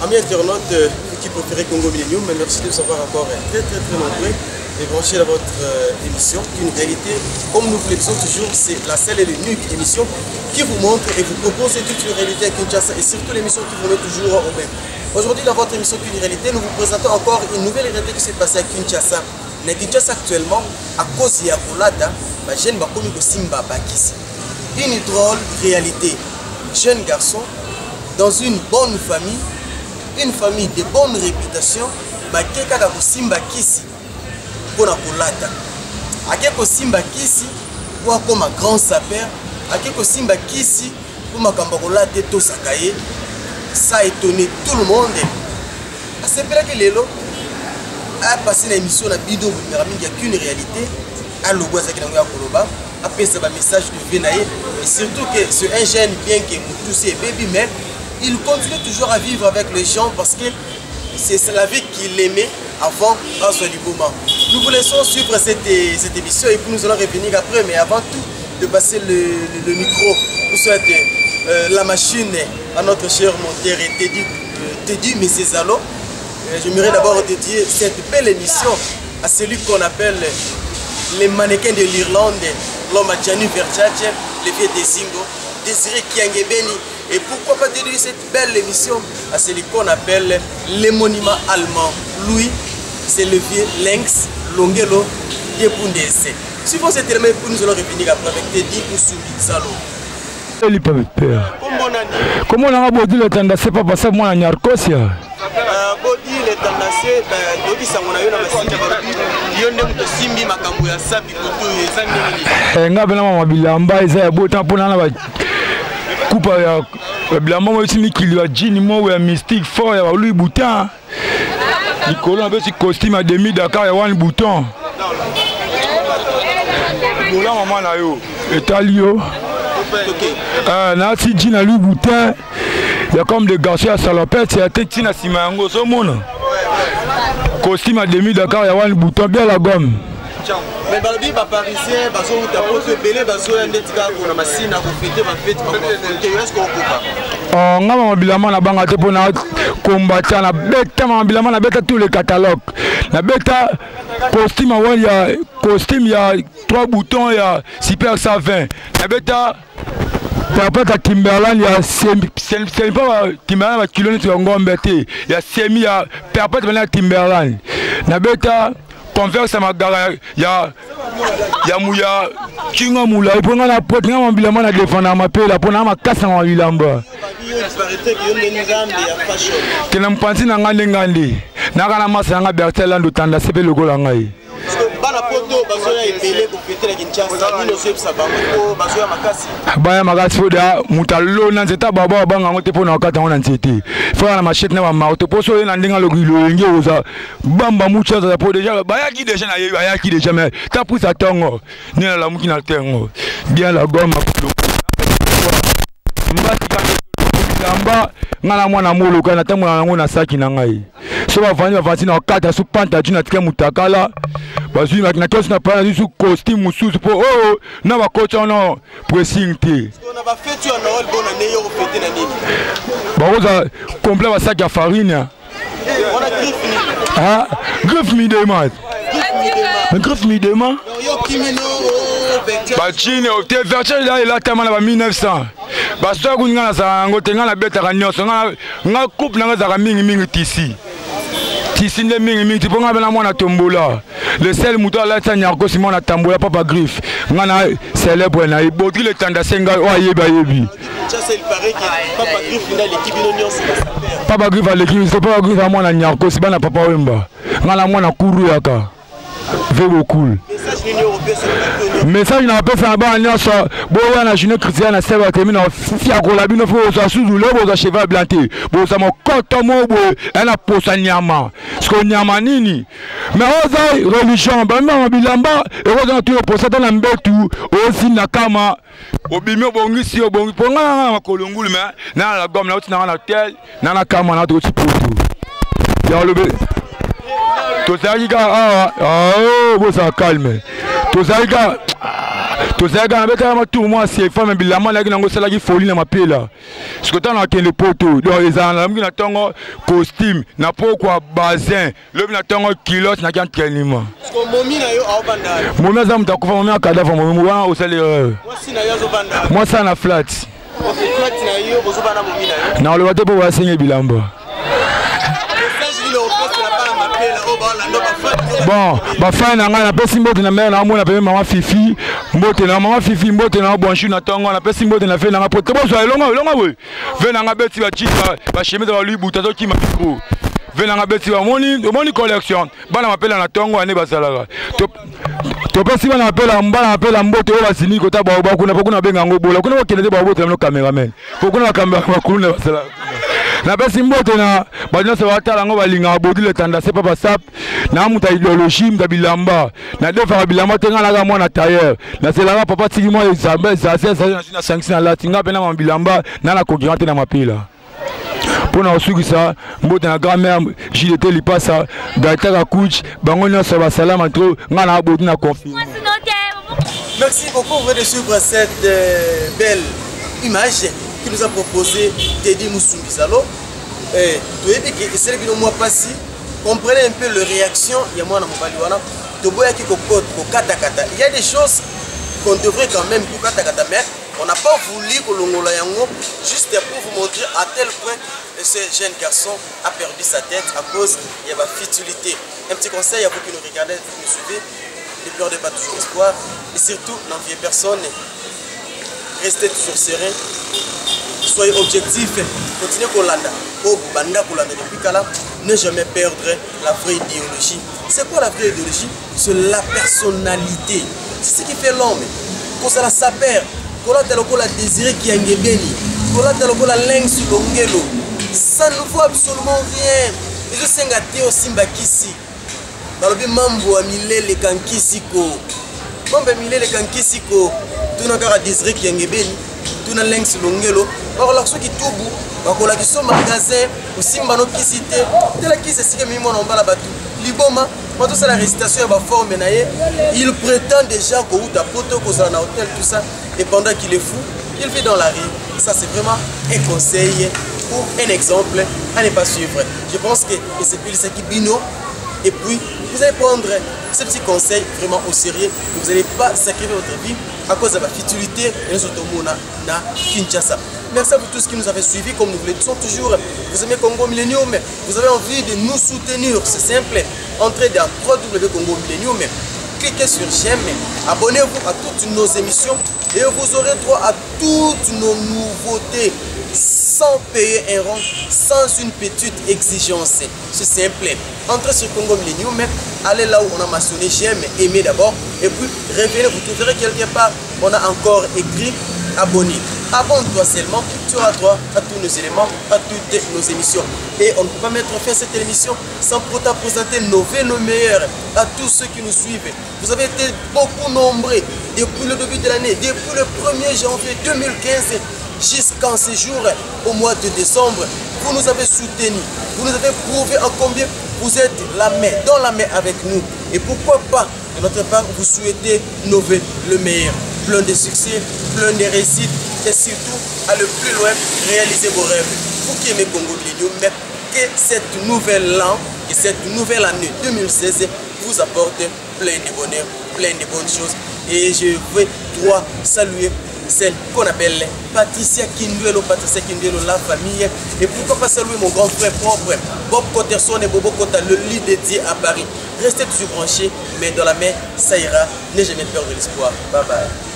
Amis internautes, qui préférez Congo Millennium, merci de nous avoir encore très nombreux et branchés dans votre émission, qui une réalité, comme nous vous le disons toujours, c'est la seule et l'unique émission qui vous montre et vous propose toute une réalité à Kinshasa et surtout l'émission qui vous met toujours au même. Aujourd'hui, dans votre émission Qu'une réalité, nous vous présentons encore une nouvelle réalité qui s'est passée à Kinshasa. Mais Kinshasa actuellement, à cause de la Kolada, les jeunes bakomi ko simba bakisi. Une drôle réalité. Jeune garçon, dans une bonne famille de bonne réputation, bakeka ka ko simba kisi pour la Kolada. Ake ko simba kisi pour comme un grand sapeur, ake ko simba kisi pour makamba Kolada to sakaye. Ça a étonné tout le monde. C'est vrai que Lélo a passé l'émission à Bido, il n'y a qu'une réalité. À l'Ouest, a passé un message de Venaye. Et surtout que c'est un jeune, bien que tous ces bébés, mais il continue toujours à vivre avec les gens parce que c'est la vie qu'il aimait avant François Liboma. Nous vous laissons suivre cette émission et puis nous allons revenir après. Mais avant tout, de passer le micro pour souhaiter la machine à notre cher monteur Teddy Messezalo. J'aimerais d'abord dédier cette belle émission à celui qu'on appelle les mannequins de l'Irlande, l'homme à Gianni Versace, le vieux Desingo, Désiré Kiangebeni. Et pourquoi pas dédier cette belle émission à celui qu'on appelle les monuments allemands. Louis, c'est le vieux Lynx Longelo Yepundese. Suivons cet élément pour nous allons revenir après avec Teddy Messezalo. Comment on a beau le tendance, c'est pas parce que moi, on a Narcosia. Bodi le tendance, Bodi Samona, il y a un simbi makambu ya sabi koto ezangi. Nga bena mama bilamba eza ya bota pona na ba kupa ya bilamba mo timi kili ya jean mo ya mystique fort ya Louis Boutin. Nicolas avec ce costume à demi Dakar ya one bouton. Mola maman na yo, etalio. Nasi jean à Louis Boutin. Il y a comme des garçons à salopette, c'est un petit na simango so mona. Costume à demi Dakar, il y a un bouton bien la gomme. Mais balobi ba parisien baso utapoto belé baso ya ndetika ko na masina ko fêter ba fête ba ko est-ce qu'on coupa. Nga mama bilama na banga te pona combattre na beta mama bilama na beta tous les catalogues. Na beta costume il y a 3 boutons, il y a super 120. Na beta Perpète à Timberland, il y a c'est pas Timberland qui l'a sur Ngombe, il y a semi à Perpète à Timberland. Nabeta converse à Magara, il y a Mouya Kinga Moula, et pour la pote, on a bien à défendre ma paix, la pour ma casse en Wilamba. Tu n'as pas pensé à Ngandi, Nagana Massanga Berteland ou Tanda Sepe le Golangai. Baya makasi foda mutalo na nzeta baba banga ngote pona wakata ona nzete fera na machette na ma auto poso na ndinga lokilo nge oza bamba mucha za po déjà baya ki déjà na ye baya ki déjà mais ta pousse à tongo ni na la muki na tengo bien la gomme mbati ka mbamba ngala mwana molo kana tango na ngona saki na ngai so bavandi na wakata su panta tu na tika mutakala bazui na kiosk na pana du costume mususu po oh na ba coach on pressing te on va faire tu en Noël bonne année yo fêter na nini ba oza complet ba sac ya farine on a griffe ah griffe mi demande griffe mi demande yo kimino ba chine o te version là il a tellement na ba 1900 ba so kunga na sa ngote nga na beta ka nyoso nga coupe na za mingi tisi tisi ne mingi ti ponga bena mwana tombola le seul mouton là ça nyarko simon na tambola papa griffe nga na célèbre na ibotri le tanda senga o yebi ça c'est il paraît que papa griffe na l'équipe de nyonso papa griffe à l'équipe c'est papa griffe à mwana nyarko si bana papa wemba nga na mwana kuru yaka very cool message na pesa ba nyonso boya na jeune chrétien na seba termine na fia ko la bino fo so suzu le bo za cheval blanté bo za mo koto mo bo ena posa nyama sko nyama nini mais oza religion ba ma bilamba e oza tu posa na mbetu osi na kama obimi obongisi obongi ponga na kolongulu mais na la gomme na otina na tel na kama na to poto ya lobe to ça oh, vous ça calme. Tout ça, tozalaka na betaka matour moi c'est femme bilama laki nango salaki folie na mapela parce que tant na kende poto donc ezala na mingi na tongo costume na pokwa bazin lobi na tongo kilote na entraînement parce que momi na yo aobanda momi aza mutu akufa momi akadafa momi wana osali erreur moi ça na flat na oloba te mpo basenga bilamba bon bafani na ngai napesi mbote na mere na amona peme mama fifi mbote na mama fifi mbote na bwanchu na tongo napesi mbote na fe na nga pote bozwa elonga boye ve na nga beti bachisa bashemeza balui buta tokima mikro ve na nga beti omoni collection bana mapela na tongo ane basalaka topesi bana mapela mbote oyo basini kota baoba kuna po kuna benga yango bola kuna bakende te baobote na cameraman po kuna bakulu na basalaka napesi mbote na banyonso batala yango balingaka bodi le tendance papa sap na muta idéologie muta bilamba na defaka bilamba te nga naka mwana tailleur naselaka papa tiki mwa ezambe na sanksi na lati nga mpe na mama bilamba na na concurrent te na mapela mpona kosukisa mbote na grand-mère jilete lipasa dataka kuch bango nyonso basalama tro nga na bodi na confinement. Merci beaucoup de suivre cette belle image qui nous a proposé Teddy Moussoumbizalo. Comprenez un peu les réactions. Il y a des choses qu'on devrait quand même mais on n'a pas voulu que l'on juste pour vous montrer à tel point que ce jeune garçon a perdu sa tête à cause de la futilité. Un petit conseil à vous qui nous regardez, vous nous suivez, ne perdez pas toujours espoir et surtout n'enviez personne. Restez toujours serein, soyez objectifs, continuez Kolanda, depuis Kala, ne jamais perdre la vraie idéologie. C'est quoi la vraie idéologie? C'est la personnalité. C'est ce qui fait l'homme. Quand ça sa perd, quand la désiré qui a ngébeni, quand la langue sur l'ongelo, ça ne vaut absolument rien. Et je sais que aussi mbakisi. Dans le mambo a milé les kankisiko. Mambo milé les kankisiko. Tout n'a qu'à désiré qui a ngébeni. Tout n'a langue sur l'ongelo. Or lorsque qui toubu, bakola qui sont magasin, aussi mbano qui cité, de la qui c'est que mimo en bas la batou. Liboma, quand tout ça la récitation va forme il prétend déjà qu'au ta poto qu'on a un hôtel tout ça et pendant qu'il est fou, il vit dans la rue. Ça c'est vraiment un conseil ou un exemple à ne pas suivre. Je pense que c'est plus ça qui bino et puis vous allez prendre ce petit conseil vraiment au sérieux. Vous n'allez pas sacrifier votre vie à cause de la futilité et nous autres na Kinshasa. Merci à vous tous qui nous avez suivis comme nous vous le disons toujours. Vous aimez Congo Millennium, vous avez envie de nous soutenir, c'est simple. Entrez dans www.congo Millennium, cliquez sur j'aime, abonnez-vous à toutes nos émissions et vous aurez droit à toutes nos nouveautés sans payer un rond, sans une petite exigence. C'est simple. Entrez sur Congo Millennium, allez là où on a mentionné j'aime, aimez d'abord et puis revenez, vous trouverez quelque part, on a encore écrit abonné. Abonne-toi seulement, tu auras droit à tous nos éléments, à toutes nos émissions. Et on ne peut pas mettre fin à cette émission sans pourtant présenter nos meilleurs à tous ceux qui nous suivent. Vous avez été beaucoup nombreux depuis le début de l'année, depuis le 1er janvier 2015 jusqu'en ce jour au mois de décembre. Vous nous avez soutenus, vous nous avez prouvé en combien vous êtes la main, dans la main avec nous. Et pourquoi pas, de notre part, vous souhaitez innover le meilleur. Plein de succès, plein de réussites et surtout, aller plus loin, réaliser vos rêves. Vous qui aimez Congo Millennium, mais que cette nouvelle an, que cette nouvelle année 2016 vous apporte plein de bonheur, plein de bonnes choses. Et je veux saluer celle qu'on appelle Patricia Kinduelo, la famille. Et pourquoi pas saluer mon grand frère propre, Bob Cotterson et Bobo Kota, le lit dédié à Paris. Restez toujours branchés, mais dans la main, ça ira. N'ayez jamais peur de l'espoir. Bye bye.